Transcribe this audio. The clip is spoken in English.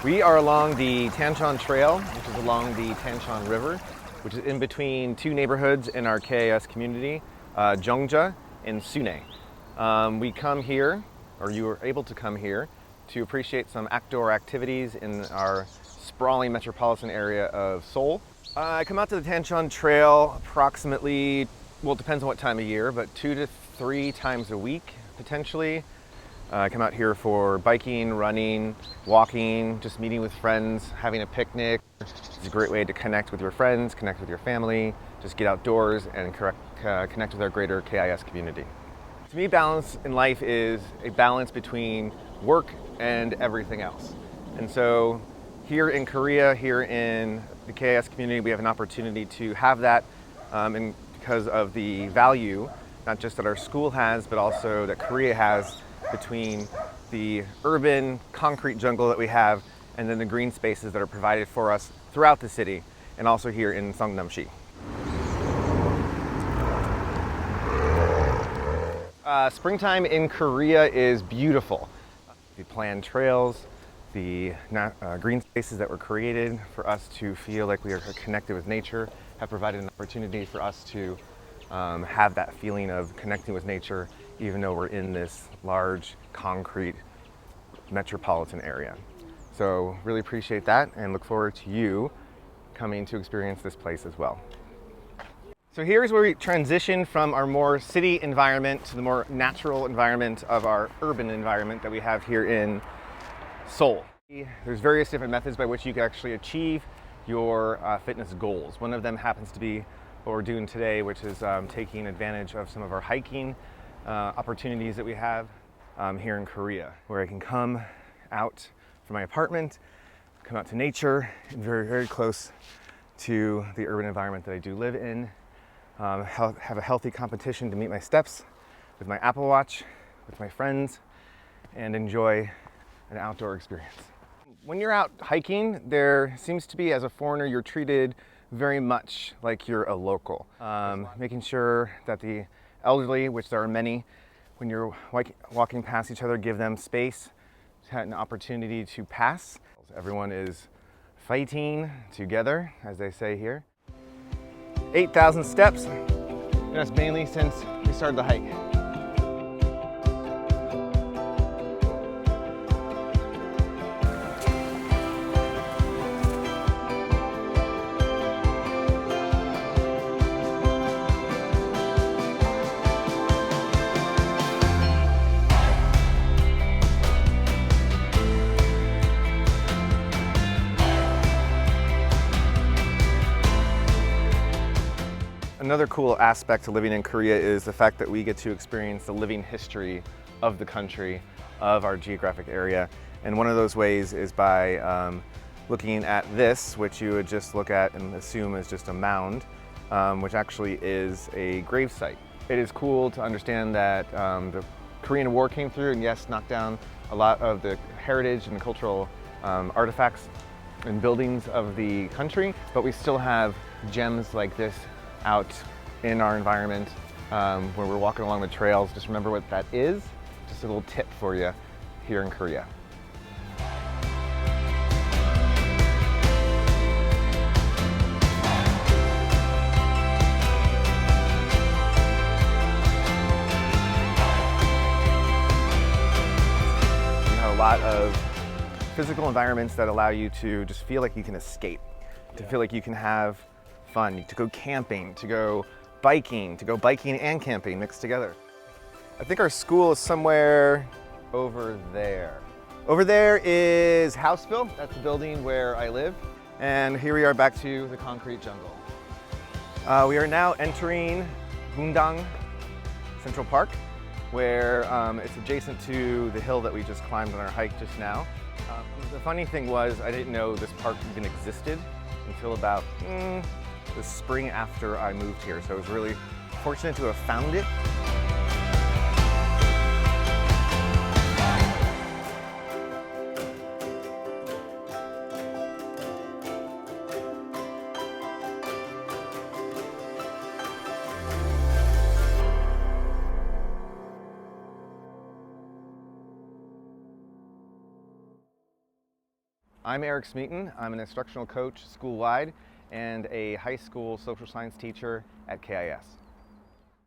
We are along the Tancheon Trail, which is along the Tancheon River, which is in between two neighborhoods in our KIS community, Jeongja and Sunae. We come here, or you are able to come here, to appreciate some outdoor activities in our sprawling metropolitan area of Seoul. I come out to the Tancheon Trail approximately, well, it depends on what time of year, but 2 to 3 times a week, potentially. I come out here for biking, running, walking, just meeting with friends, having a picnic. It's a great way to connect with your friends, connect with your family, just get outdoors and connect with our greater KIS community. To me, balance in life is a balance between work and everything else. And so here in Korea, here in the KIS community, we have an opportunity to have that and because of the value, not just that our school has, but also that Korea has between the urban concrete jungle that we have and then the green spaces that are provided for us throughout the city and also here in Seongnam-si. Springtime in Korea is beautiful. The planned trails, the green spaces that were created for us to feel like we are connected with nature have provided an opportunity for us to have that feeling of connecting with nature even though we're in this large concrete metropolitan area. So really appreciate that and look forward to you coming to experience this place as well. So here's where we transition from our more city environment to the more natural environment of our urban environment that we have here in Seoul. There's various different methods by which you can actually achieve your fitness goals. One of them happens to be what we're doing today, which is taking advantage of some of our hiking opportunities that we have here in Korea, where I can come out from my apartment, come out to nature, and very, very close to the urban environment that I do live in. Have a healthy competition to meet my steps with my Apple Watch, with my friends, and enjoy an outdoor experience. When you're out hiking, there seems to be, as a foreigner, you're treated very much like you're a local. Making sure that the elderly, which there are many, when you're walking past each other, give them space, an opportunity to pass. Everyone is fighting together, as they say here. 8,000 steps, and that's mainly since we started the hike. Another cool aspect to living in Korea is the fact that we get to experience the living history of the country, of our geographic area. And one of those ways is by looking at this, which you would just look at and assume is just a mound, which actually is a grave site. It is cool to understand that the Korean War came through and yes, knocked down a lot of the heritage and cultural artifacts and buildings of the country, but we still have gems like this out in our environment where we're walking along the trails. Just remember what that is. Just a little tip for you here in Korea. We have a lot of physical environments that allow you to just feel like you can escape, to feel like you can have fun, to go camping, to go biking and camping mixed together. I think our school is somewhere over there. Over there is Houseville, that's the building where I live. And here we are back to the concrete jungle. We are now entering Bundang Central Park, where it's adjacent to the hill that we just climbed on our hike just now. The funny thing was, I didn't know this park even existed until about the spring after I moved here, so I was really fortunate to have found it. I'm Erich Smeaton. I'm an instructional coach school-wide and a high school social science teacher at KIS.